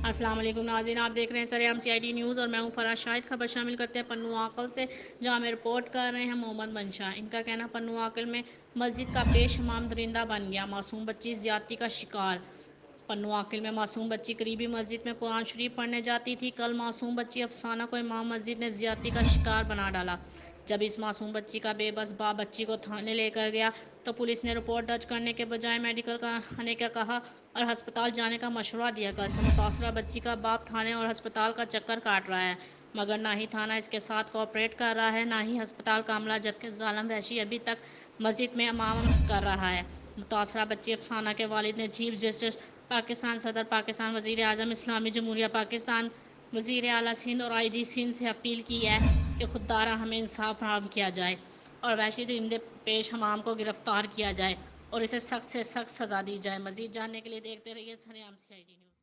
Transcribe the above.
السلام علیکم ناظرین، آپ دیکھ رہے ہیں سرعام CID نیوز اور میں ہوں فراز شاہد۔ خبر شامل کرتے ہیں پنو عاقل سے، جہاں ہمیں رپورٹ کر رہے ہیں محمد منشا۔ ان کا کہنا پنو عاقل میں مسجد کا پیش امام درندہ بن گیا، معصوم بچی زیادتی کا شکار۔ پنو عاقل میں معصوم بچی قریبی مسجد میں قرآن شریف پڑھنے جاتی تھی۔ کل معصوم بچی افسانہ کو امام مسجد نے زیادتی کا شکار بنا ڈالا۔ جب اس معصوم بچی کا بے بس باپ بچی کو تھانے لے کر گیا تو پولیس نے رپورٹ درج کرنے کے بجائے میڈیکل کرانے کا کہا اور ہسپتال جانے کا مشورہ دیا۔ کل سے متاثرہ بچی کا باپ تھانے اور ہسپتال کا چکر کاٹ رہا ہے، مگر نہ ہی تھانہ اس کے ساتھ کوآپریٹ کر رہا ہے، نہ ہی ہسپتال کا عملہ، جبکہ ظالم وحشی ابھی تک مسجد میں امامت کر رہا ہے۔ متاثرہ بچی افسانہ کے والد نے چیف جسٹس پاکستان، صدر پاکستان، وزیر اعظم اسلامی جمہوریہ پاکستان، وزیر اعلیٰ سندھ اور IG سندھ سے اپیل کی ہے کہ خوددارا ہمیں انصاف فراہم کیا جائے اور وحشی درندے پیش امام کو گرفتار کیا جائے اور اسے سخت سے سخت سزا دی جائے۔ مزید جاننے کے لیے دیکھتے رہیے سرعام CID نیوز۔